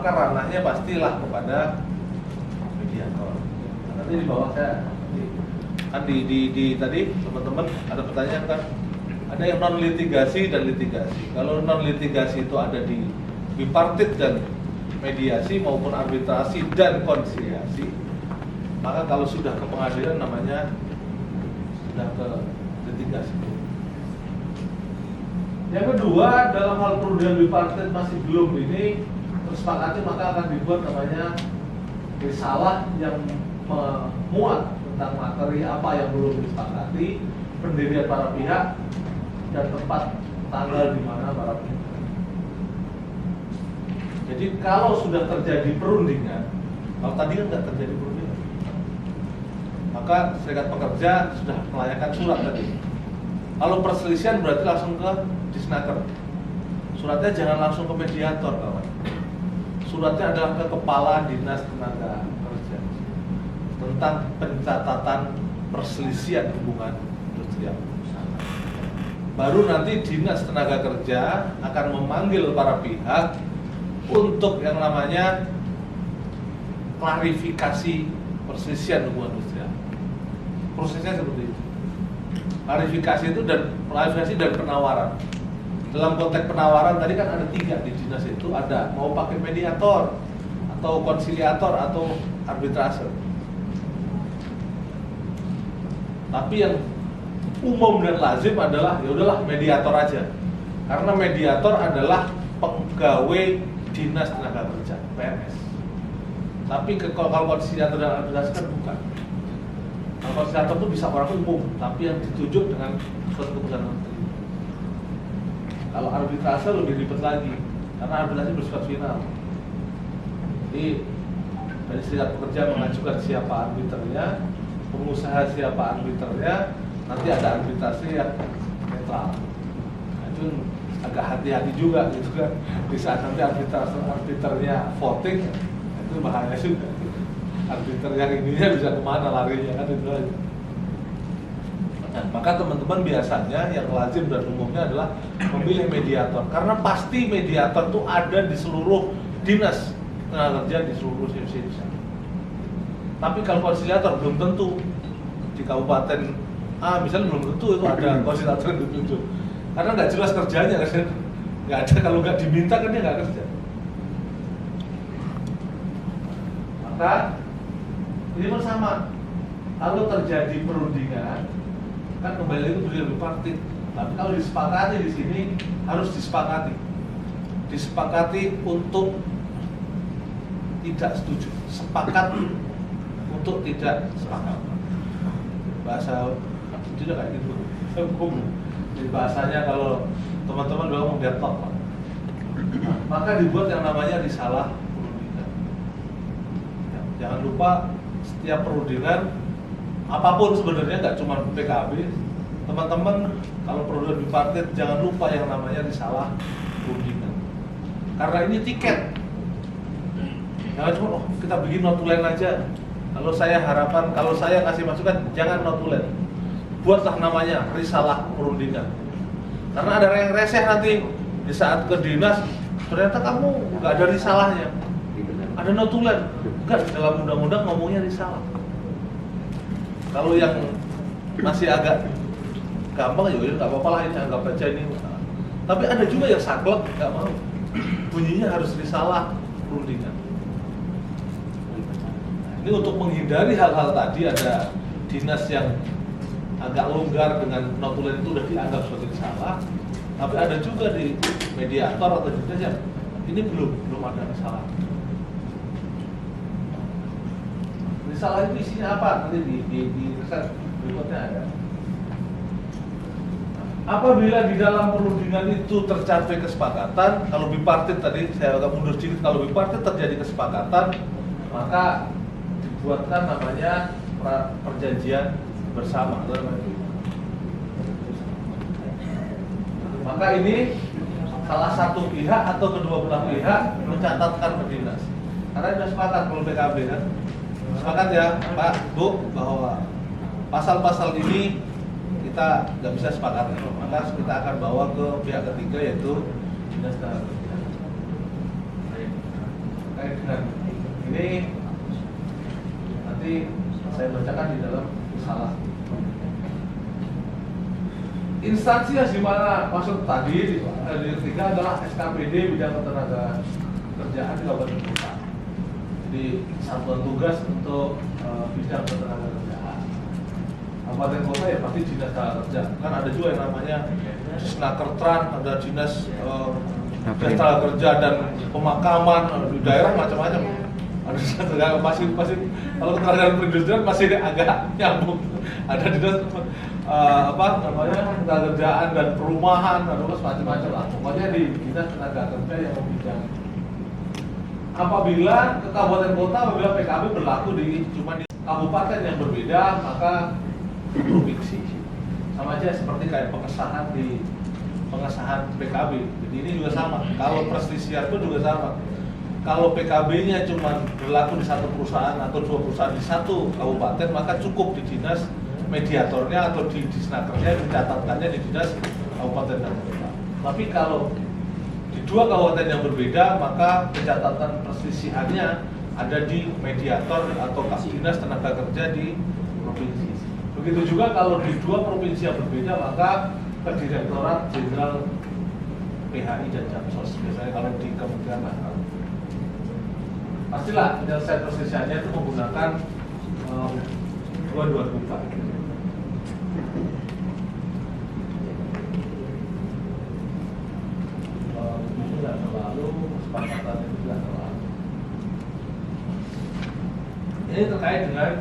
maka ranahnya pastilah kepada mediator. Nanti di bawah saya kan di tadi teman-teman ada pertanyaan kan, ada yang non litigasi dan litigasi. Kalau non litigasi itu ada di bipartit dan mediasi maupun arbitrasi dan konsiliasi, maka kalau sudah ke pengadilan namanya sudah ke litigasi. Yang kedua, dalam hal perundingan bipartit masih belum ini tersepakati, maka akan dibuat namanya risalah yang memuat tentang materi apa yang belum disepakati, pendirian para pihak, dan tempat tanggal di mana para pihak. Jadi kalau sudah terjadi perundingan, kalau tadi kan nggak terjadi perundingan, maka serikat pekerja sudah melayangkan surat tadi. Kalau perselisihan berarti langsung ke disnaker. Suratnya jangan langsung ke mediator, kawan. Suratnya adalah ke Kepala Dinas Tenaga Kerja tentang pencatatan perselisihan hubungan industrial. Baru nanti Dinas Tenaga Kerja akan memanggil para pihak untuk yang namanya klarifikasi perselisihan hubungan industrial. Prosesnya seperti itu. Klarifikasi itu dan penawaran. Dalam konteks penawaran tadi kan ada 3 di dinas itu, ada mau pakai mediator atau konsiliator atau arbitrase. Tapi yang umum dan lazim adalah ya udahlah mediator aja. Karena mediator adalah pegawai Dinas Tenaga Kerja, PNS. Tapi kalau konsiliator dan arbitrase kan bukan. Kalau konsiliator itu bisa orang umum, tapi yang ditunjuk dengan suatu keputusan menteri. Kalau arbitrase lebih ribet lagi, karena arbitrase bersifat final. Jadi dari serikat pekerja mengajukan siapa arbiternya, pengusaha siapa arbiternya, nanti ada arbitrase yang netral. Nah, itu agak hati-hati juga gitu kan. Di saat nanti arbiternya voting, itu bahaya juga. Arbiter yang ininya bisa kemana larinya kan itu aja. Nah, maka teman-teman biasanya yang lazim dan umumnya adalah memilih mediator, karena pasti mediator itu ada di seluruh dinas tenaga kerja, di seluruh instansi. Tapi kalau konsiliator belum tentu. Di kabupaten A misalnya belum tentu itu ada konsiliator yang ditunjuk, karena nggak jelas kerjanya kan, nggak ada, kalau nggak diminta kan dia nggak kerja. Maka ini pun sama, kalau terjadi perundingan kan kembali lagi berdiri bipartit. Tapi kalau disepakati di sini harus disepakati untuk tidak setuju, sepakat untuk tidak sepakat. Bahasa itu juga kayak gitu. Jadi bahasanya kalau teman-teman udah ngomong deadlock, maka dibuat yang namanya risalah perundingan. Jangan lupa setiap perundingan apapun sebenarnya, nggak cuma PKB, teman-teman kalau perundingan bipartit jangan lupa yang namanya risalah perundingan, karena ini tiket. Jangan cuma kita bikin notulen aja. Kalau saya harapan, kalau saya kasih masukan, jangan notulen, buatlah namanya risalah perundingan. Karena ada yang reseh nanti di saat ke dinas, ternyata kamu nggak ada risalahnya, ada notulen. Enggak, di dalam undang-undang ngomongnya risalah. Kalau yang masih agak gampang ya nggak apa-apa lah, ini anggap aja ini. Tapi ada juga yang saklek nggak mau, bunyinya harus risalah perundingan. Ini untuk menghindari hal-hal tadi, ada dinas yang agak longgar dengan notulen itu udah dianggap sebagai risalah, tapi ada juga di mediator atau dinas yang ini belum ada risalah. Risalah itu isinya apa? Nanti di riset berikutnya ada. Apabila di dalam perundingan itu tercapai kesepakatan, kalau bipartit tadi saya agak mundur sedikit, kalau bipartit terjadi kesepakatan, maka dibuatkan namanya perjanjian bersama. Maka ini salah satu pihak atau kedua belah pihak mencatatkan ke dinas. Karena sudah sepakat kalau PKB kan. Sepakat ya Pak, Bu, bahwa pasal-pasal ini kita nggak bisa sepakat, maka kita akan bawa ke pihak ketiga yaitu dinas tenaga kerja. Maka ini nanti saya bacakan di dalam risalah. Instansi yang dimana maksud tadi di ketiga adalah SKPD bidang ketenaga kerjaan di Kabupaten Kota. Jadi satuan tugas untuk bidang ketenaga kerjaan. Kabupaten Kota ya pasti dinas tenaga kerja. Kan ada juga yang namanya Disnakertran, ada dinas tenaga kerja dan pemakaman di daerah macam-macam. Ada dinas masih kalau ketenaga perindustrian masih agak nyambung. Ada dinas tenaga kerjaan dan perumahan atau macam-macam lah. Pokoknya di dinas tenaga kerja yang membidang. Apabila ke kabupaten kota, apabila PKB berlaku cuma di kabupaten yang berbeda, maka provinsi. Sama aja seperti kayak pengesahan PKB. Jadi ini juga sama. Kalau perselisihan pun juga sama. Kalau PKB-nya cuma berlaku di satu perusahaan atau dua perusahaan di satu kabupaten, maka cukup di dinas mediatornya atau di disnakernya mencatatkannya di dinas kabupaten dan kota. Tapi kalau di dua kabupaten yang berbeda, maka pencatatan perselisihannya ada di mediator atau dinas tenaga kerja di provinsi. Begitu juga kalau di dua provinsi yang berbeda, maka ke Direktorat Jenderal PHI dan Jamsos. Biasanya kalau di Kementerian Agama. Pastilah penyelesaian perselisihannya itu menggunakan dua buka. Tidak terlalu kesepakatan itu tidak terlalu. Ini terkait dengan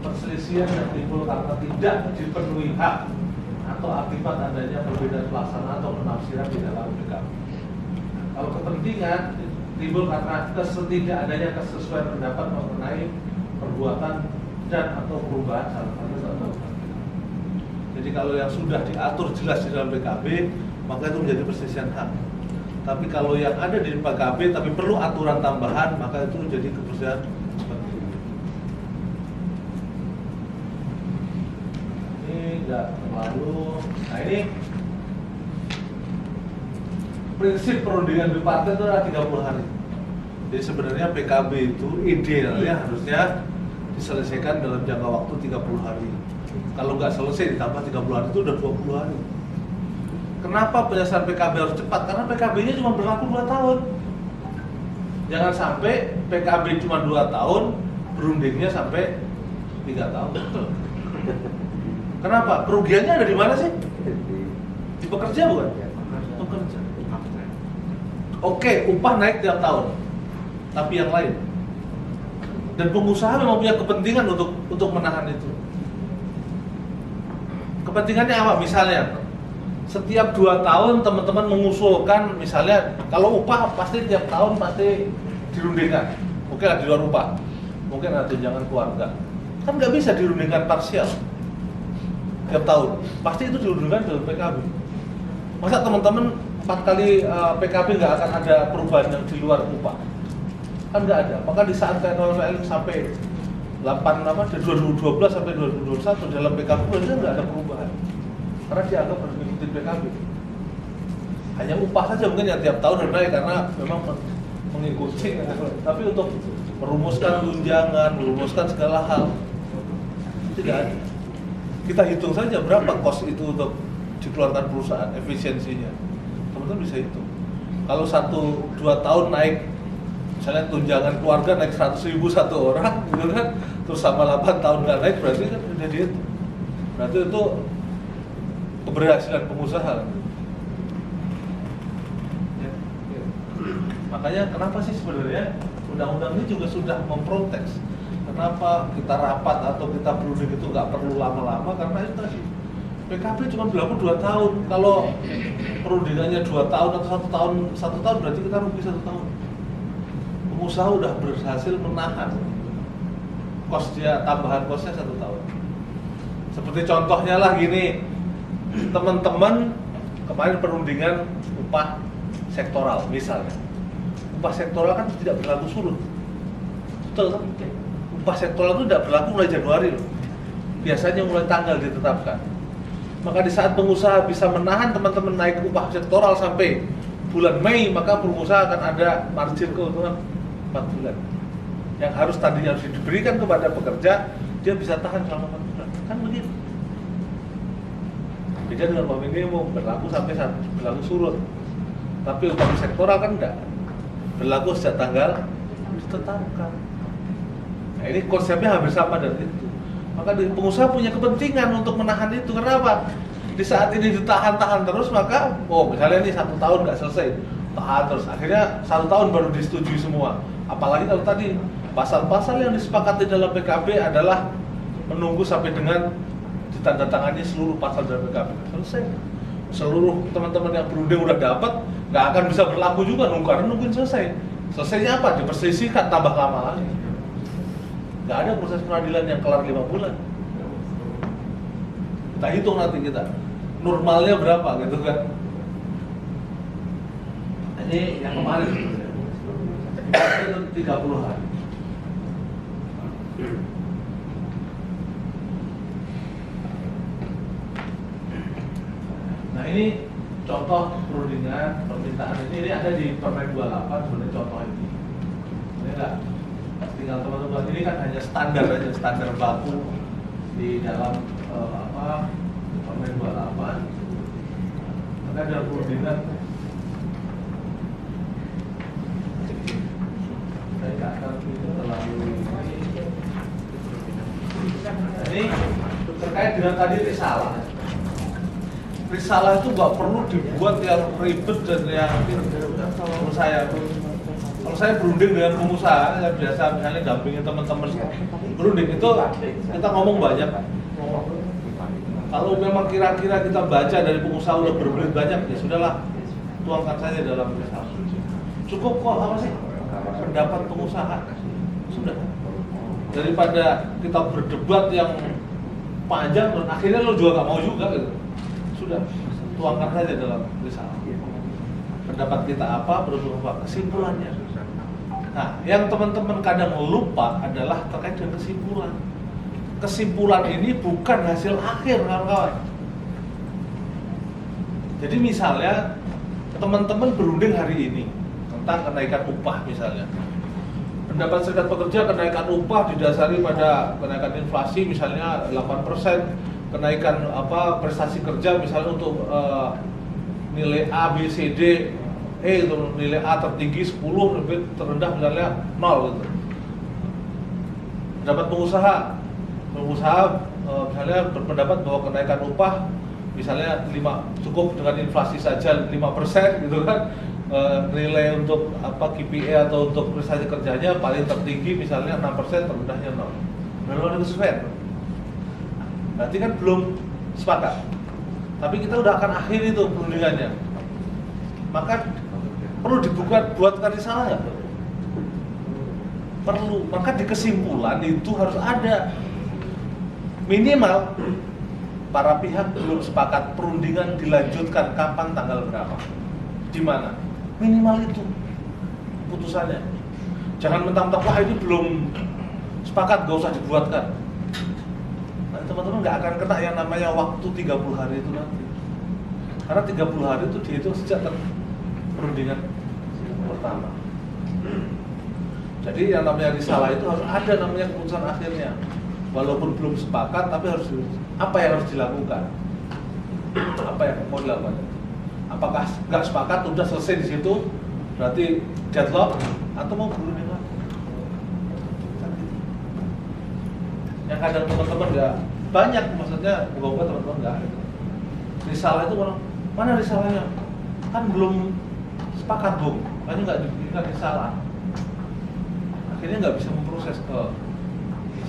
perselisihan yang timbul karena tidak dipenuhi hak atau akibat adanya perbedaan pelaksanaan atau penafsiran di dalam PKB. Kalau kepentingan timbul karena ketidakadanya kesesuaian pendapat mengenai perbuatan dan atau perubahan salah satu atau jadi kalau yang sudah diatur jelas di dalam PKB, maka itu menjadi perselisihan hak. Tapi kalau yang ada di PKB tapi perlu aturan tambahan, maka itu menjadi keperselisihan seperti ini. Ini enggak terlalu. Nah ini prinsip perundingan bipartit itu adalah 30 hari. Jadi sebenarnya PKB itu idealnya harusnya diselesaikan dalam jangka waktu 30 hari. Kalau nggak selesai ditambah 30 hari itu udah 20 hari. Kenapa penyelesaian PKB harus cepat? Karena PKB-nya cuma berlaku 2 tahun. Jangan sampai PKB cuma 2 tahun, berundingnya sampai 3 tahun. Kenapa? Kerugiannya ada di mana sih? Di pekerja bukan? Pekerja. Oke, upah naik tiap tahun. Tapi yang lain. Dan pengusaha memang punya kepentingan untuk menahan itu. Kepentingannya apa? Misalnya, setiap 2 tahun teman-teman mengusulkan, misalnya kalau upah pasti tiap tahun pasti dirundingkan. Oke lah, di luar upah. Mungkin ada tunjangan keluarga. Kan nggak bisa dirundingkan parsial tiap tahun. Pasti itu dirundingkan dalam PKB. Masa teman-teman 4 kali PKB nggak akan ada perubahan yang di luar upah? Kan nggak ada. Maka di saat TNOL sampai 8 dari 2012 sampai 2021 dalam PKB itu nggak ada perubahan. Karena dianggap harus mengikuti PKB. Hanya upah saja mungkin yang tiap tahun naik karena memang mengikuti. Tapi untuk merumuskan tunjangan, merumuskan segala hal tidak ada. Kita hitung saja berapa kos itu untuk dikeluarkan perusahaan, efisiensinya. Teman-teman bisa hitung. Kalau 1-2 tahun naik, misalnya tunjangan keluarga naik 100.000 satu orang, gitu kan? Terus sama 8 tahun nggak naik, berarti kan udah dihitung. Berarti itu keberhasilan pengusaha. Ya. Makanya kenapa sih sebenarnya undang-undang ini juga sudah memprotes. Kenapa kita rapat atau kita berunding itu nggak perlu lama-lama? Karena itu tadi PKB cuma berlaku 2 tahun. Kalau perundingannya 2 tahun atau 1 tahun berarti kita rugi 1 tahun. Pengusaha udah berhasil menahan tambahan kosnya 1 tahun. Seperti contohnya lah gini, teman-teman kemarin perundingan upah sektoral misalnya. Upah sektoral kan tidak berlaku surut. Betul kan? Upah sektoral itu tidak berlaku mulai Januari loh. Biasanya mulai tanggal ditetapkan. Maka di saat pengusaha bisa menahan teman-teman naik upah sektoral sampai bulan Mei, maka pengusaha akan ada margin keuntungan 4 bulan. yang harus tadinya harus diberikan kepada pekerja, dia bisa tahan selama 4 bulan. Kan begitu. Beda dengan upah minimum, berlaku sampai saat berlaku surut. Tapi upah sektoral kan enggak. Berlaku sejak tanggal ditetapkan. Nah, ini konsepnya hampir sama dengan itu. Maka pengusaha punya kepentingan untuk menahan itu. Kenapa? Di saat ini ditahan-tahan terus, maka misalnya ini 1 tahun nggak selesai, tahan terus. Akhirnya 1 tahun baru disetujui semua. Apalagi kalau tadi pasal-pasal yang disepakati dalam PKB adalah menunggu sampai dengan ditandatangani seluruh pasal dalam PKB. Selesai. Seluruh teman-teman yang berunding udah dapat, nggak akan bisa berlaku juga karena nungguin selesai. Selesainya apa? Diperselisihkan, tambah lama lagi. Nggak ada proses peradilan yang kelar 5 bulan. Kita hitung nanti kita normalnya berapa gitu kan. Ini yang kemarin itu 30 hari. Nah ini contoh perundingan permintaan ini ada di Permen 28 sebenarnya contoh ini. Ini enggak tinggal teman-teman, ini kan hanya standar aja, standar baku di dalam Permen 28. Maka ada perundingan. Saya nggak akan itu terlalu ini terkait dengan tadi risalah. Risalah itu nggak perlu dibuat yang ribet dan yang menurut saya. Kalau saya berunding dengan pengusaha, saya biasa misalnya dampingin teman-teman berunding itu kita ngomong banyak. Kalau memang kira-kira kita baca dari pengusaha udah berbelit banyak, ya sudahlah, tuangkan saja dalam risalah. Cukup kok apa sih? Pendapat pengusaha sudah. Daripada kita berdebat yang panjang dan akhirnya lo juga nggak mau juga gitu. Sudah, tuangkan saja dalam risalah. Pendapat kita apa, berapa kesimpulannya. Nah, yang teman-teman kadang lupa adalah terkait dengan kesimpulan. Kesimpulan ini bukan hasil akhir, kawan-kawan. Jadi misalnya teman-teman berunding hari ini tentang kenaikan upah misalnya. Pendapat serikat pekerja kenaikan upah didasari pada kenaikan inflasi misalnya 8%, kenaikan prestasi kerja misalnya untuk nilai A, B, C, D, E itu nilai A tertinggi 10, lebih terendah misalnya 0 gitu. Pendapat pengusaha misalnya berpendapat bahwa kenaikan upah misalnya cukup dengan inflasi saja 5% gitu kan. Nilai untuk KPI atau untuk prestasi kerjanya paling tertinggi misalnya 6%, terendahnya 0. Memang itu fair. Berarti kan belum sepakat. Tapi kita udah akan akhiri itu perundingannya. Maka perlu buatkan risalah nggak? Perlu. Maka di kesimpulan itu harus ada minimal para pihak belum sepakat perundingan dilanjutkan kapan, tanggal berapa, di mana. Minimal itu putusannya. Jangan mentang-mentang wah ini belum sepakat, gak usah dibuatkan. Nah, teman-teman nggak akan kena yang namanya waktu 30 hari itu nanti. Karena 30 hari itu dihitung sejak perundingan pertama. Jadi yang namanya risalah itu harus ada namanya keputusan akhirnya. Walaupun belum sepakat, tapi apa yang harus dilakukan? Apa yang mau dilakukan? Apakah nggak sepakat udah selesai di situ, berarti deadlock atau mau berunding lagi? Yang kadang teman-teman nggak banyak, maksudnya bukan teman-teman nggak. Risalah itu mana risalahnya? Kan belum sepakat bung, makanya nggak diberikan risalah. Akhirnya nggak bisa memproses ke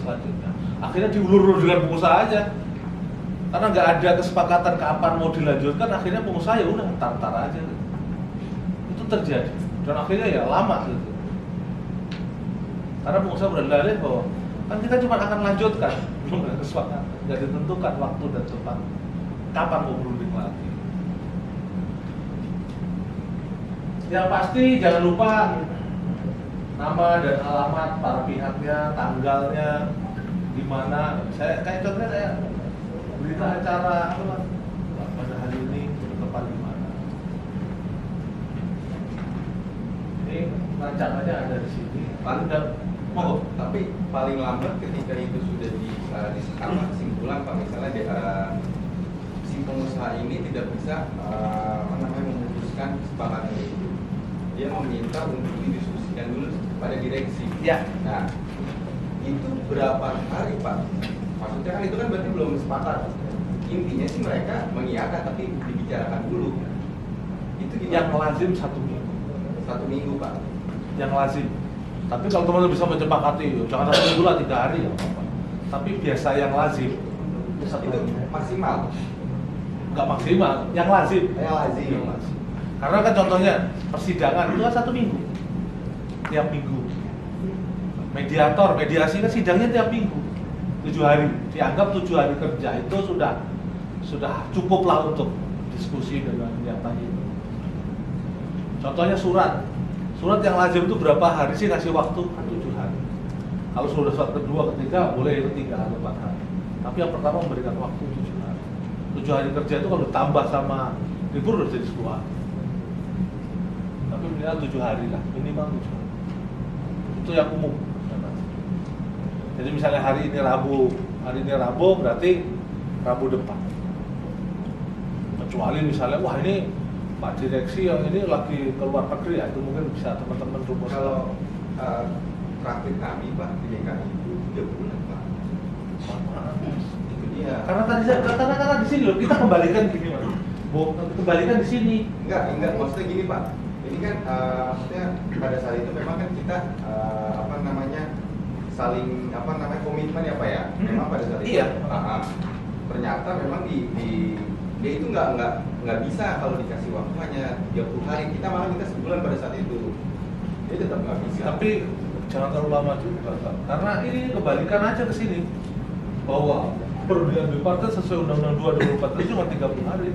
selanjutnya. Akhirnya diulur-ulur dengan pengusaha aja. Karena nggak ada kesepakatan kapan mau dilanjutkan, akhirnya pengusaha ya udah tar aja. Itu terjadi dan akhirnya ya lama gitu. Karena pengusaha berdalih bahwa kan kita cuma akan lanjutkan, belum ada kesepakatan, nggak ditentukan waktu dan tempat kapan mau berunding lagi. Yang pasti jangan lupa nama dan alamat para pihaknya, tanggalnya, di mana. Saya kayak contohnya saya berita acara pada hari ini tepat di mana. Ini rancangannya ada di sini. Paling Monggo. Tapi paling lambat ketika itu sudah kesimpulan Pak, misalnya si pengusaha ini tidak bisa memutuskan kesepakatan itu, dia meminta untuk didiskusikan dulu pada direksi. Ya. Nah, itu berapa hari Pak? Maksudnya kan itu kan berarti belum sepakat. Intinya sih mereka mengiyakan tapi dibicarakan dulu. Itu gimana? Yang lazim 1 minggu. 1 minggu Pak. Yang lazim. Tapi kalau teman-teman bisa menyepakati, jangan 1 minggu lah, 3 hari ya apa-apa. Tapi biasa yang lazim Itu maksimal. nggak maksimal, yang lazim. Yang lazim. Karena kan contohnya persidangan itu kan 1 minggu, tiap minggu. Mediasi kan sidangnya tiap minggu, 7 hari. Dianggap 7 hari kerja itu sudah cukup lah untuk diskusi dengan yang tadi. Contohnya surat yang lazim itu berapa hari sih ngasih waktu? 7 hari. Kalau sudah surat kedua, ketiga boleh itu 3 atau 4 hari. Tapi yang pertama memberikan waktu 7 hari. 7 hari kerja itu kalau ditambah sama libur udah jadi 10 hari. Tapi minimal 7 hari lah, minimal 7 hari. Itu yang umum. Jadi misalnya hari ini Rabu berarti Rabu depan. Kecuali misalnya, wah ini Pak Direksi yang ini lagi keluar negeri ya, itu mungkin bisa teman-teman rumus. Kalau praktik kami Pak di DKI itu 3 bulan Pak. Itu dia. Karena di sini loh, kita kembalikan gini Mas. Kembalikan di sini. Enggak, maksudnya gini Pak. Ini kan maksudnya pada saat itu memang kan kita saling komitmen ya Pak ya. Memang pada saat itu. Iya. Ternyata memang dia itu nggak bisa kalau dikasih waktu hanya 30 hari. Kita malah minta sebulan pada saat itu. Dia tetap nggak bisa. Tapi jangan terlalu lama juga, Pak. Karena ini kembalikan aja ke sini bahwa perundingan bipartit sesuai Undang-Undang 2 2014 itu cuma 30 hari.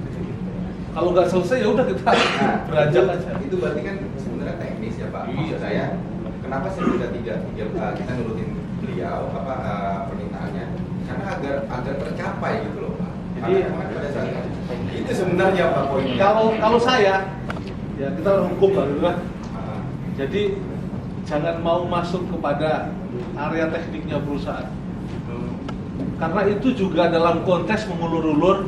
Kalau nggak selesai ya udah kita beranjak aja. Itu berarti kan sebenarnya teknis ya Pak. Maksud saya, kenapa sih kita nurutin beliau permintaannya? Karena agar tercapai gitu loh Pak. Jadi pada saat itu sebenarnya Pak poinnya. Kalau saya ya kita hukum lah gitu kan. Jadi jangan mau masuk kepada area tekniknya perusahaan. Karena itu juga dalam konteks mengulur-ulur.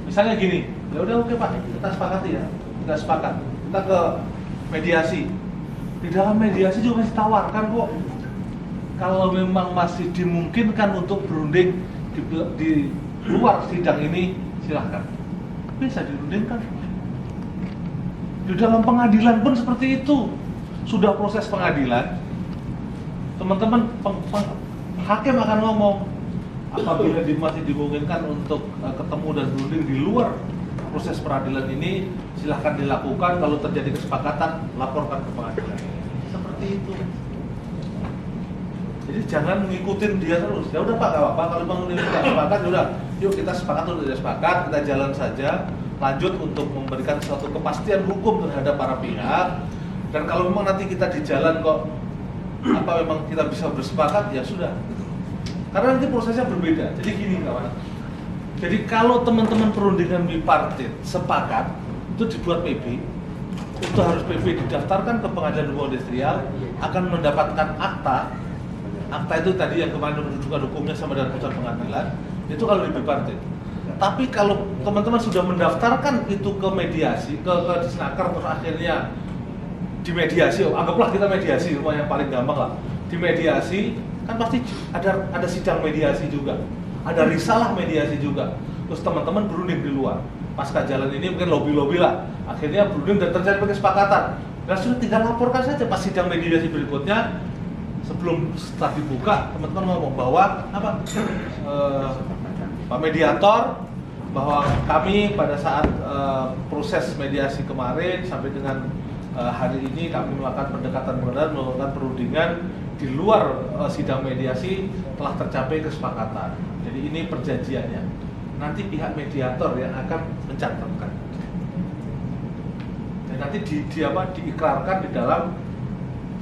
Misalnya gini, ya udah oke Pak, kita sepakati ya. Kita sepakat. Kita ke mediasi. Di dalam mediasi juga masih tawarkan kok. Kalau memang masih dimungkinkan untuk berunding di luar sidang ini, silahkan. Bisa dirundingkan. Di dalam pengadilan pun seperti itu. Sudah proses pengadilan, teman-teman hakim akan ngomong apabila masih dimungkinkan untuk ketemu dan berunding di luar proses peradilan ini, silahkan dilakukan. Kalau terjadi kesepakatan, laporkan ke pengadilan. Seperti itu. Jadi jangan ngikutin dia terus. Ya udah Pak, gak apa-apa. Kalau memang tidak sepakat, udah. Yuk kita sepakat atau tidak sepakat, kita jalan saja. Lanjut untuk memberikan suatu kepastian hukum terhadap para pihak. Dan kalau memang nanti kita di jalan kok memang kita bisa bersepakat, ya sudah. Karena nanti prosesnya berbeda. Jadi gini kawan. Jadi kalau teman-teman perundingan bipartit sepakat, itu dibuat PB. Itu harus PB didaftarkan ke Pengadilan Hubungan Industrial, akan mendapatkan akta. Akta itu tadi yang kemarin menunjukkan hukumnya sama dengan putusan pengadilan. Itu kalau di bipartit. Tapi kalau teman-teman sudah mendaftarkan itu ke mediasi, ke Disnaker, terus akhirnya di mediasi, anggaplah kita mediasi, rumah yang paling gampang lah. Di mediasi kan pasti ada sidang mediasi juga, ada risalah mediasi juga. Terus teman-teman berunding di luar. Pasca jalan ini mungkin lobby-lobby lah. Akhirnya berunding dan terjadi kesepakatan. Dan sudah tinggal laporkan saja pas sidang mediasi berikutnya. Setelah dibuka, teman-teman ngomong bahwa Pak Mediator, bahwa kami pada saat proses mediasi kemarin sampai dengan hari ini kami melakukan pendekatan, melakukan perundingan di luar sidang mediasi telah tercapai kesepakatan. Jadi ini perjanjiannya. Nanti pihak mediator yang akan mencatatkan. Dan nanti diikrarkan di dalam.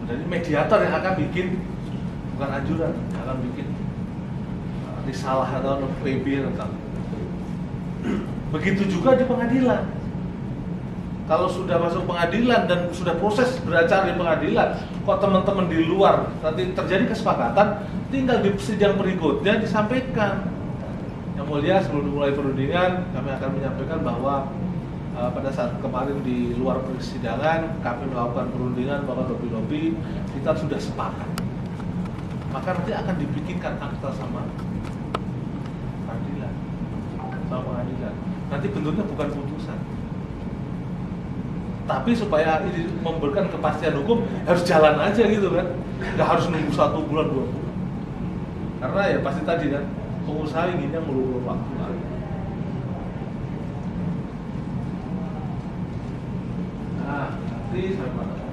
Jadi mediator yang akan bikin, bukan anjuran, akan bikin risalah atau PB tentang. Begitu juga di pengadilan. Kalau sudah masuk pengadilan dan sudah proses beracara di pengadilan, kok teman-teman di luar nanti terjadi kesepakatan, tinggal di sidang berikutnya disampaikan. Yang mulia, sebelum mulai perundingan, kami akan menyampaikan bahwa pada saat kemarin di luar persidangan kami melakukan perundingan bahwa lobby-lobby kita sudah sepakat. Maka nanti akan dibikinkan akta sama pengadilan. Nanti bentuknya bukan putusan. Tapi supaya ini memberikan kepastian hukum harus jalan aja gitu kan, nggak harus nunggu 1 bulan 2 bulan. Karena ya pasti tadi kan pengusaha inginnya ngulur waktu lagi. Nah, nanti saya katakan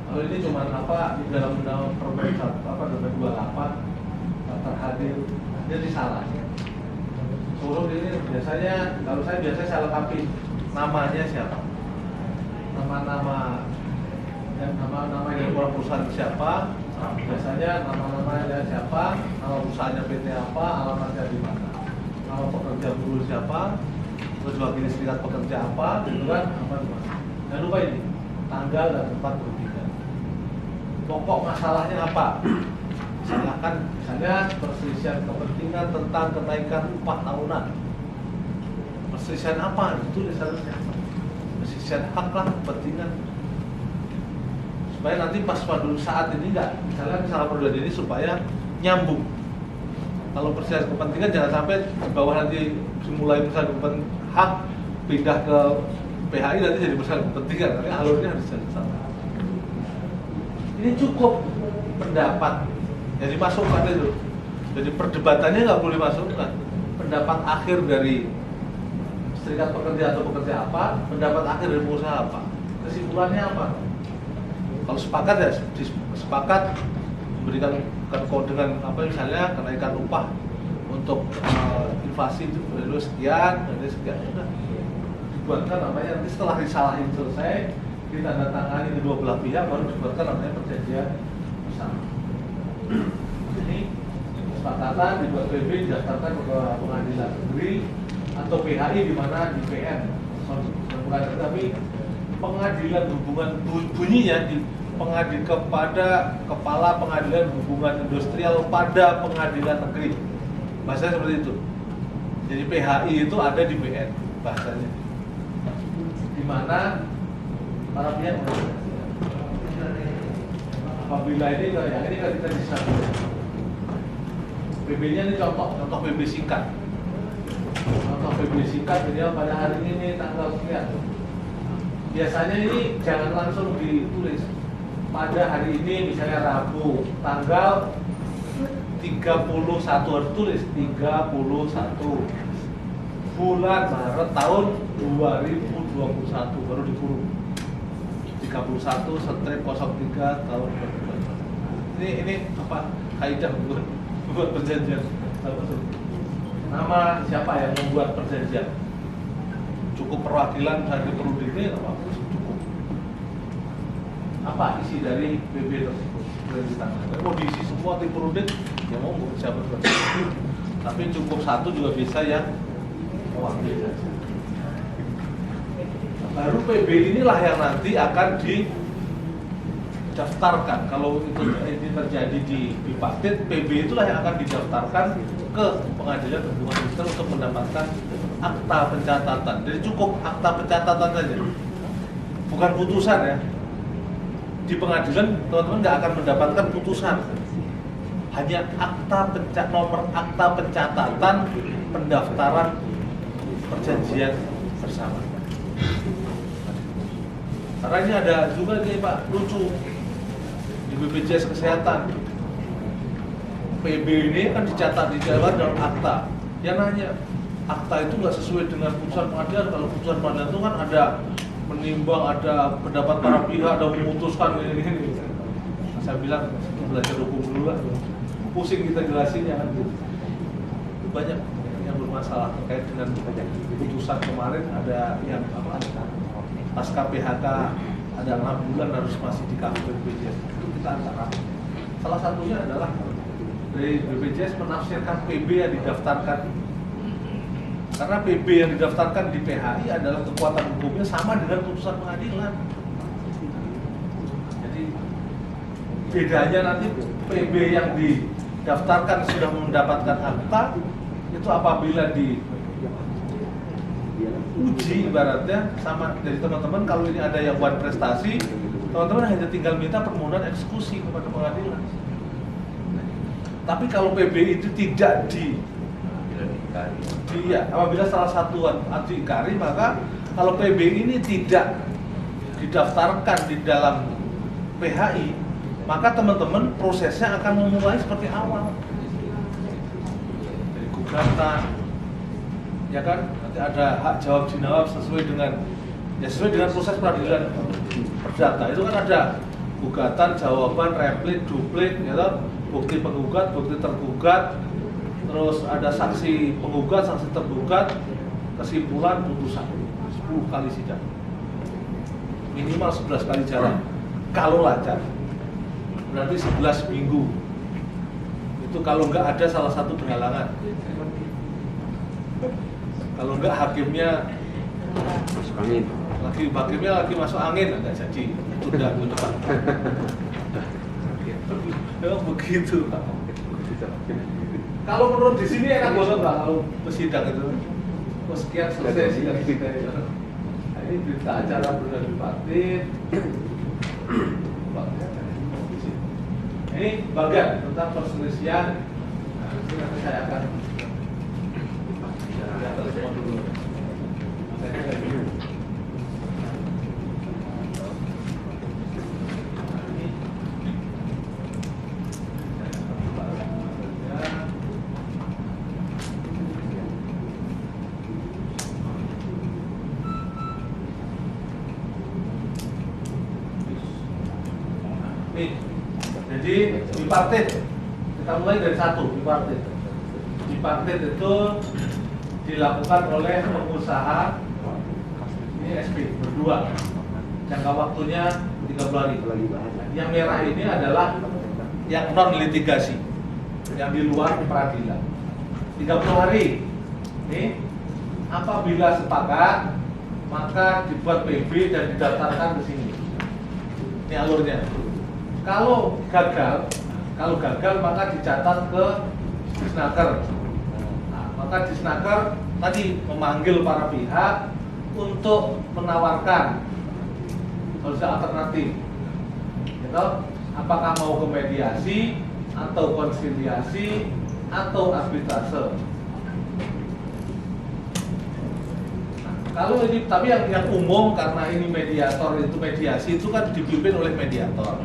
kalau ini cuma apa di dalam undang Permen 28 terhadir jadi salah. Suruh ini biasanya kalau saya biasanya lengkapi namanya siapa. Nama-nama yang perusahaan siapa, biasanya nama-namanya siapa, nama perusahaannya PT apa, alamatnya di mana, nama pekerja buruh siapa, terus wakil serikat pekerja apa, gitu kan, apa di mana. Jangan lupa ini tanggal dan tempat perundingan. Pokok masalahnya apa? Misalkan misalnya perselisihan kepentingan tentang kenaikan upah tahunan. Perselisihan apa? Itu misalnya perselisihan hak lah, kepentingan, supaya nanti pas pada saat ini enggak, misalnya perundingan ini supaya nyambung. Kalau perselisihan kepentingan jangan sampai di bawah nanti dimulai perselisihan hak pindah ke PHI nanti jadi perselisihan kepentingan, karena alurnya harus sama. Ini cukup pendapat yang dimasukkan itu, jadi perdebatannya nggak boleh masukkan pendapat akhir dari serikat pekerja atau pekerja apa, pendapat akhir dari pengusaha apa, kesimpulannya apa. Kalau sepakat ya sepakat memberikan kode dengan apa misalnya kenaikan upah untuk inflasi itu dari sekian, dari sekian, sudah dibuatkan namanya. Nanti setelah disalahin selesai ditandatangani kedua belah pihak baru dibuatkan namanya perjanjian bersama. Ini kesepakatan dibuat PB didaftarkan ke pengadilan negeri atau PHI di mana di PN, bukan, tapi pengadilan hubungan bunyinya di pengadilan kepada kepala pengadilan hubungan industrial pada pengadilan negeri, bahasanya seperti itu. Jadi PHI itu ada di PN bahasanya, di mana para pihak apabila ini yang ini kan kita bisa PB-nya ini contoh PB singkat. Contoh PB singkat dia pada hari ini tanggal sekian. Biasanya ini jangan langsung ditulis. Pada hari ini misalnya Rabu tanggal 31 harus tulis 31 bulan Maret tahun 2021 baru dikurung 31/03 tahun 2021. Ini apa kaidah buat perjanjian. Nama siapa yang membuat perjanjian? Cukup perwakilan dari perundingnya apa? Cukup. Apa isi dari PB tersebut? Mau diisi semua tim perunding, ya mau siapa perjanjian. Tapi cukup satu juga bisa yang mewakili saja. Baru PB inilah yang nanti akan didaftarkan. Kalau itu ini terjadi di Bipaktit, PB itulah yang akan didaftarkan ke pengadilan hubungan industrial untuk mendapatkan akta pencatatan. Jadi cukup akta pencatatan saja, bukan putusan ya. Di pengadilan teman-teman nggak akan mendapatkan putusan, hanya nomor akta pencatatan pendaftaran perjanjian bersama. Karena ini ada juga nih Pak, lucu di BPJS Kesehatan. PB ini kan dicatat di dalam akta. Yang nanya, akta itu nggak sesuai dengan putusan pengadilan. Kalau putusan pengadilan itu kan ada menimbang, ada pendapat para pihak, ada memutuskan ini. Nah, saya bilang itu belajar hukum dulu lah. Pusing kita jelasinnya kan gitu. Banyak yang bermasalah terkait dengan putusan kemarin, ada yang apa? Pasca PHK ada 6 bulan harus masih di cover BPJS. Itu kita antara. Salah satunya adalah dari BPJS menafsirkan PB yang didaftarkan Karena PB yang didaftarkan di PHI adalah kekuatan hukumnya sama dengan putusan pengadilan. Jadi bedanya nanti PB yang didaftarkan sudah mendapatkan akta itu apabila diuji ibaratnya sama dari teman-teman, kalau ini ada yang buat prestasi, teman-teman hanya tinggal minta permohonan eksekusi kepada pengadilan. Tapi kalau PB itu tidak apabila salah satu diingkari, maka kalau PB ini tidak didaftarkan di dalam PHI, maka teman-teman prosesnya akan memulai seperti awal. Dari gugatan, ya kan? Nanti ada hak jawab jinawab sesuai dengan proses peradilan perdata. Itu kan ada gugatan, jawaban, replik, duplik, ya kan? Bukti penggugat, bukti tergugat, terus ada saksi penggugat, saksi tergugat, kesimpulan, putusan. 10 kali sidang, minimal 11 kali jalan kalau lancar, berarti 11 minggu. Itu kalau nggak ada salah satu penghalangan, kalau nggak hakimnya masuk angin, lagi masuk angin, nggak jadi, itu udah depan. Ya, begitu Pak. Kalau menurut di sini enak banget Pak, kalau pesidang itu sekian selesai sidang kita. Nah, ini berita acara Bunda Bupati. Ini bagian tentang perselisihan. Nah, ini nanti saya akan catat semua dulu. Nih, jadi bipartit, kita mulai dari satu, bipartit. Bipartit itu dilakukan oleh pengusaha, ini SP, berdua. Jangka waktunya 30 hari. Yang merah ini adalah yang non litigasi, yang di luar peradilan. 30 hari. Ini apabila sepakat, maka dibuat PB dan didaftarkan ke sini. Ini alurnya. Kalau gagal maka dicatat ke Disnaker. Nah, maka Disnaker tadi memanggil para pihak untuk menawarkan solusi alternatif. Gitu? Apakah mau ke mediasi atau konsiliasi atau arbitrase. Nah, kalau ini tapi yang umum karena ini mediator itu mediasi itu kan dipimpin oleh mediator.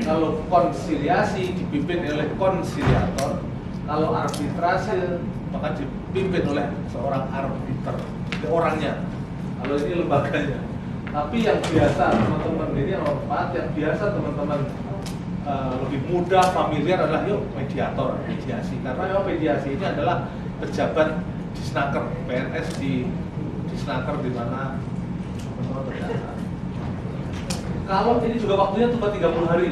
Kalau konsiliasi dipimpin oleh konsiliator, kalau arbitrase maka dipimpin oleh seorang arbiter, orangnya. Kalau ini lembaganya. Tapi yang biasa teman-teman ini lompat, yang biasa teman-teman lebih mudah familiar adalah mediator, mediasi. Karena mediasi ini adalah pejabat Disnaker, PNS di Disnaker di mana teman-teman terdaftar. Kalau ini juga waktunya cuma 30 hari.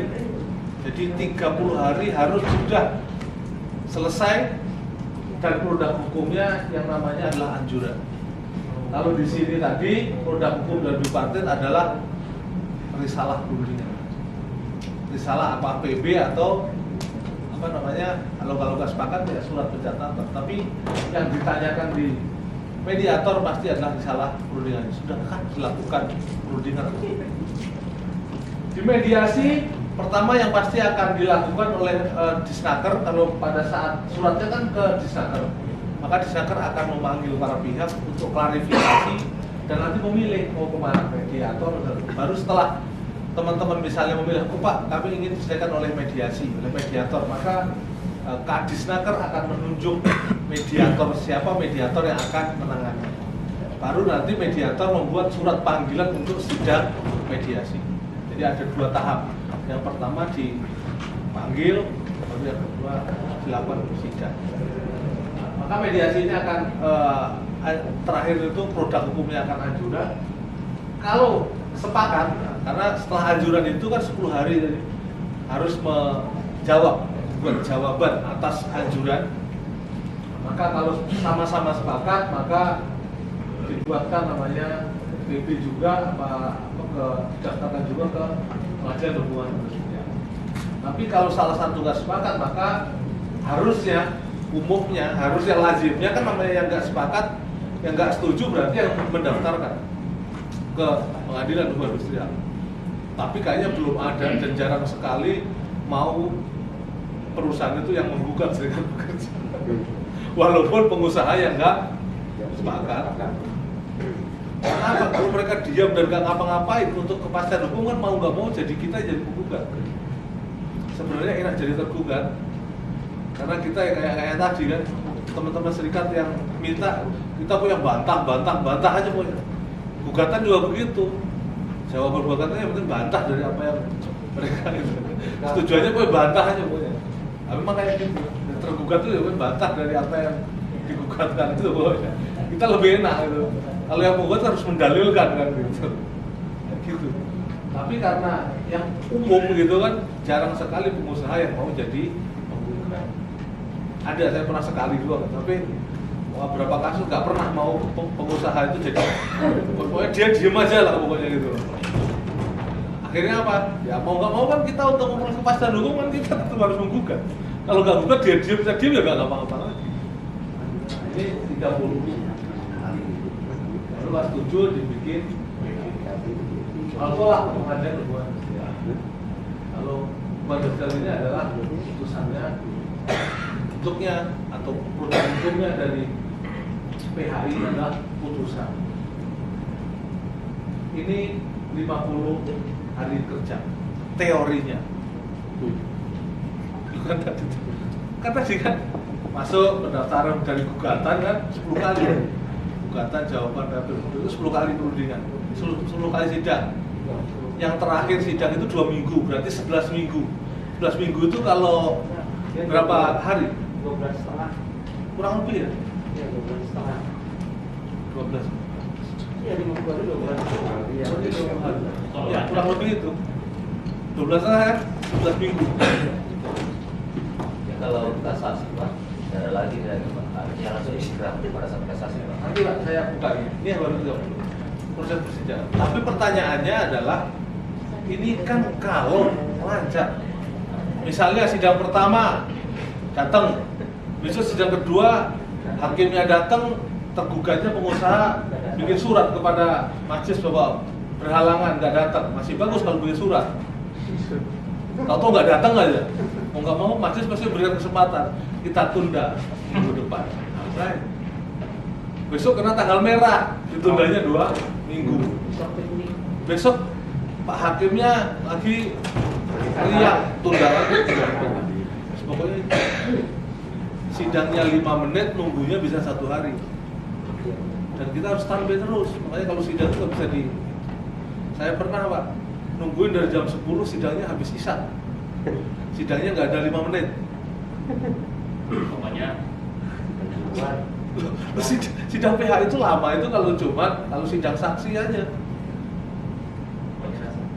Jadi 30 hari harus sudah selesai dan produk hukumnya yang namanya adalah anjuran. Kalau di sini tadi produk hukum dan bipartit adalah risalah perundingan. Risalah apa PB atau apa namanya, kalau nggak sepakat ya surat pencatatan. Tapi yang ditanyakan di mediator pasti adalah risalah perundingan. Sudahkah dilakukan perundingan? Di mediasi pertama yang pasti akan dilakukan oleh Disnaker. Kalau pada saat suratnya kan ke Disnaker, maka Disnaker akan memanggil para pihak untuk klarifikasi dan nanti memilih mau kemana, mediator. Baru setelah teman-teman misalnya memilih, Pak kami ingin diselesaikan oleh mediasi, oleh mediator, maka Kadisnaker akan menunjuk mediator, siapa mediator yang akan menangani. Baru nanti mediator membuat surat panggilan untuk sidang mediasi. Jadi ada 2 tahap. Yang pertama dipanggil, baru yang kedua dilakukan sidang. Maka mediasi ini akan terakhir itu produk hukumnya akan anjuran. Kalau sepakat, karena setelah anjuran itu kan 10 hari harus menjawab, buat jawaban atas anjuran. Maka kalau sama-sama sepakat, maka dibuatkan namanya PP juga didaftarkan juga ke Pengadilan Hubungan Industrial. Tapi kalau salah satu nggak sepakat, maka harusnya lazimnya kan namanya yang nggak sepakat, yang nggak setuju berarti yang mendaftarkan ke Pengadilan Hubungan Industrial. Tapi kayaknya belum ada dan jarang sekali mau perusahaan itu yang menggugat serikat pekerja. Walaupun pengusaha yang nggak sepakat. Kenapa? Kalau mereka diam dan nggak ngapa-ngapain untuk kepastian hukum kan mau nggak mau jadi kita jadi penggugat. Sebenarnya enak jadi tergugat karena kita ya kayak tadi kan teman-teman serikat yang minta kita punya bantah aja punya. Gugatan juga begitu. Jawaban gugatannya yang penting bantah dari apa yang mereka itu. Setujuannya punya bantah aja punya. Tapi makanya gitu. Tergugat itu ya bantah dari apa yang digugatkan itu pokoknya. Kita lebih enak gitu. Kalau yang penggugat harus mendalilkan kan gitu. Tapi karena yang umum gitu kan jarang sekali pengusaha yang mau jadi penggugat. Ada, saya pernah sekali dua kan, tapi beberapa kasus nggak pernah mau pengusaha itu jadi. Pokoknya dia diem aja lah pokoknya gitu. Akhirnya apa? Ya mau nggak mau kan kita untuk memperoleh kepastian hukum kan kita tetap harus menggugat. Kalau nggak gugat dia diem ya nggak ngapa-ngapain lagi. Ini 30. Lalu pas 7 dibikin tolak Pengadilan Hubungan Industrial. Kalau Hubungan Industrial ini adalah putusannya, bentuknya atau produk hukumnya dari PHI adalah putusan. Ini 50 hari kerja teorinya. Kan tadi kan masuk pendaftaran dari gugatan kan 10 kali. Gugatan, jawaban, itu 10 kali perundingan, 10 kali sidang. Yang terakhir sidang itu 2 minggu, berarti 11 minggu. 11 minggu itu kalau berapa hari? 12,5. Kurang lebih ya? Iya, 12,5. 12. Iya, 50 hari 12,5. Iya. Ya, kurang lebih itu. 12 kan 11 minggu. Ya, kalau kasasi Pak, ada lagi dari Pak. Artinya langsung istirahat pada saat kasasi Pak. Nanti Pak saya buka ini yang baru 30 proses persidangan. Tapi pertanyaannya adalah ini kan kalau lancar, misalnya sidang pertama datang, besok sidang kedua hakimnya datang, tergugatnya pengusaha bikin surat kepada majelis bahwa berhalangan nggak datang, masih bagus kalau bikin surat. Kalau nggak datang aja, mau nggak mau majelis pasti berikan kesempatan, kita tunda minggu depan. Nah, besok kena tanggal merah, ditundanya 2 minggu. Besok Pak Hakimnya lagi riak, tunda lagi. Pokoknya sidangnya 5 menit, nunggunya bisa 1 hari. Dan kita harus standby terus. Makanya kalau sidang itu bisa saya pernah Pak, nungguin dari jam 10 sidangnya habis isya. Sidangnya nggak ada 5 menit. Pokoknya sidang PH itu lama itu kalau sidang saksi aja.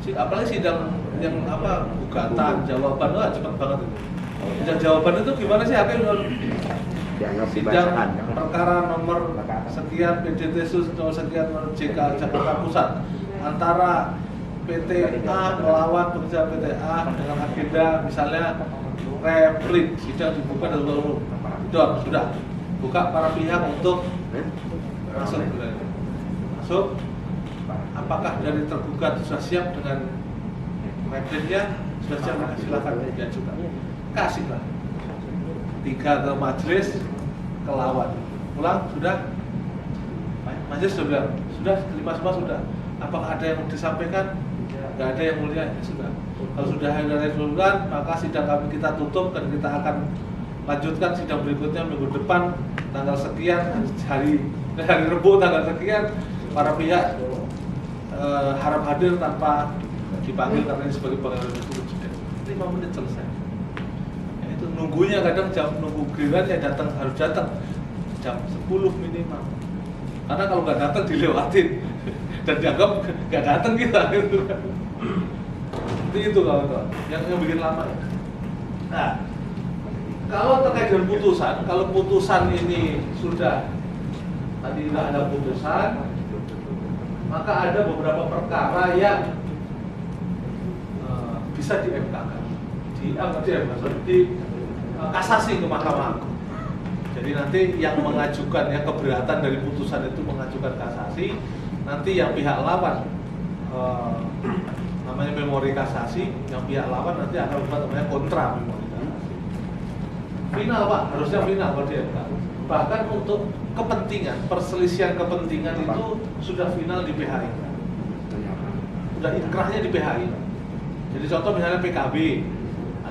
Apalagi sidang yang gugatan, jawaban, cepat banget itu. Sidang jawaban itu gimana sih hakim? Sidang perkara nomor sekian PDT sus sekian JK Jakarta Pusat antara PT A melawan pekerja PT A dengan agenda misalnya replik, sidang dibuka dan lalu itu sudah buka para pihak untuk masuk. Apakah dari tergugat sudah siap dengan repliknya? Sudah siap, silakan diajukan, kasihlah 3 ke majelis, ke lawan pulang sudah, majelis sudah bilang sudah 5 semua sudah. Apakah ada yang disampaikan? Nggak ada yang mulia, ya sudah. Kalau sudah ada resolusi, maka sidang kami kita tutup dan kita akan lanjutkan sidang berikutnya minggu depan tanggal sekian, hari Rebo tanggal sekian. Para pihak harap hadir tanpa dipanggil karena ini sebagai pengadilan itu 5 menit selesai. Ya, itu nunggunya kadang nunggu giliran ya harus datang jam 10 minimal. Karena kalau nggak datang dilewatin dan dianggap nggak datang kita gitu. Itu kawan-kawan yang bikin lama. Nah, Kalau terkait dengan putusan, kalau putusan ini sudah tadi sudah ada putusan, maka ada beberapa perkara yang bisa di MK-kan, di kasasi ke Mahkamah Agung. Jadi nanti yang mengajukan, yang keberatan dari putusan itu mengajukan kasasi, nanti yang pihak lawan namanya memori kasasi, yang pihak lawan nanti akan membuat namanya kontra memori kasasi. Final Pak, harusnya final kalau di MK. Bahkan untuk kepentingan, perselisihan kepentingan itu sudah final di PHI. Sudah inkrahnya di PHI. Jadi contoh misalnya PKB,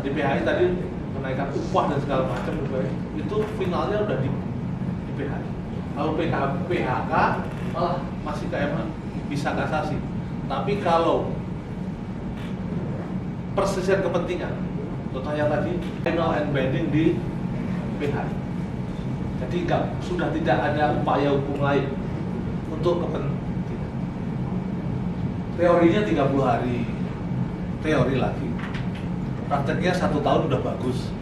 di PHI tadi menaikkan upah dan segala macam, itu finalnya udah di PHI. Kalau PHK malah masih ke MH, bisa kasasi. Tapi kalau perselisihan kepentingan, contohnya tadi final and binding di PHI. Jadi sudah tidak ada upaya hukum lain untuk kepentingan. Teorinya 30 hari, teori lagi. Prakteknya 1 tahun udah bagus.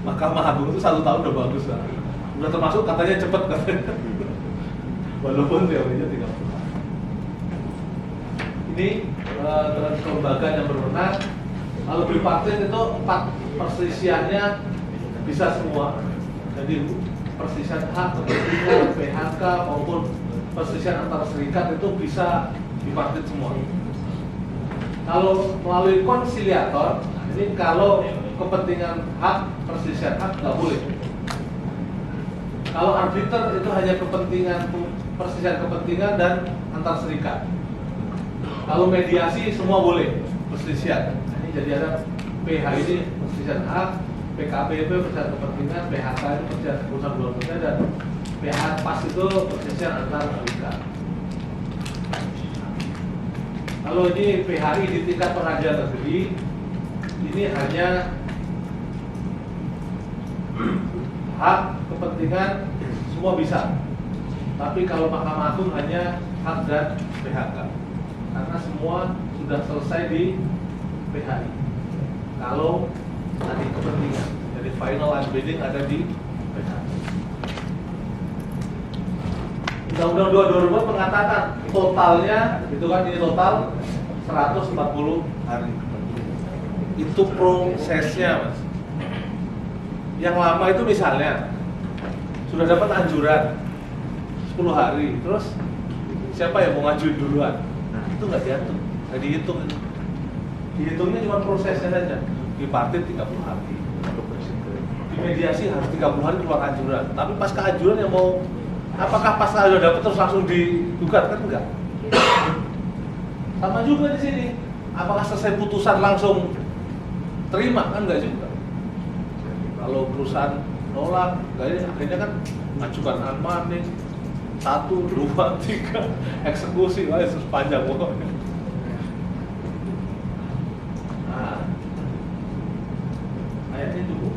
Mahkamah Agung itu 1 tahun udah bagus lah. Udah termasuk katanya cepet katanya. Walaupun teorinya 30 hari. Ini dengan kelembagaan yang berwenang. Kalau bipartit itu 4 perselisihannya bisa semua. Jadi perselisihan hak, kepentingan, PHK maupun perselisihan antar serikat itu bisa bipartit semua. Kalau melalui konsiliator, ini kalau kepentingan hak, perselisihan hak nggak boleh. Kalau arbiter itu hanya kepentingan perselisihan kepentingan dan antar serikat. Kalau mediasi semua boleh perselisihan. Ini jadi ada PH ini perselisihan hak, PKB itu perselisihan kepentingan, PHK itu perselisihan keputusan dua persen dan PH pas itu perselisihan antar serikat. Kalau ini PHI di tingkat pengadilan negeri, ini hanya hak, kepentingan, semua bisa. Tapi kalau Mahkamah Agung hanya hak dan PHK. Karena semua sudah selesai di PHI. Kalau tadi kepentingan, jadi final and binding ada di PHI. Undang-Undang 2 2004 mengatakan totalnya, itu kan ini total 140 hari. Itu prosesnya, Mas. Yang lama itu misalnya sudah dapat anjuran 10 hari, terus siapa yang mau ngajuin duluan? Itu nggak diatur, nggak dihitung. Dihitungnya cuma prosesnya saja. Di partit 30 hari, di mediasi harus 30 hari keluar anjuran. Tapi pas keanjuran yang mau, apakah pas sudah dapat terus langsung digugat? Kan enggak. Sama juga di sini. Apakah selesai putusan langsung terima? Kan enggak juga. Kalau perusahaan nolak, akhirnya kan ajukan unmanding 1, 2, 3 eksekusi, wah itu panjang pokoknya. Nah, ini dulu.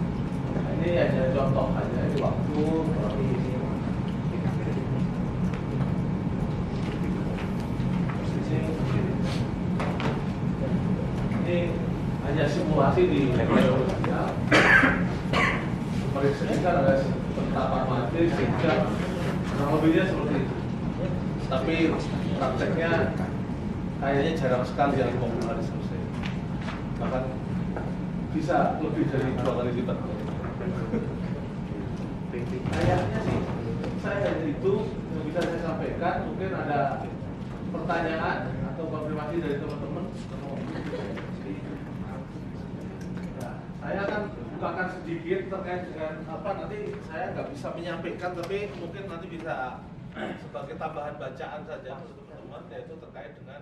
Ini hanya contoh aja, ini waktu ini hanya simulasi di level sosial. Periksa kan ada penetapan materi sehingga kurang lebihnya seperti itu. Tapi prakteknya kayaknya jarang sekali yang 50 hari selesai. Bahkan bisa lebih dari 2 kali lipat. Kayaknya sih saya itu yang bisa saya sampaikan. Mungkin ada pertanyaan atau konfirmasi dari teman-teman. Nah, saya akan bukakan sedikit terkait dengan apa, nanti saya nggak bisa menyampaikan, tapi mungkin nanti bisa sebagai tambahan bacaan saja untuk teman-teman, yaitu terkait dengan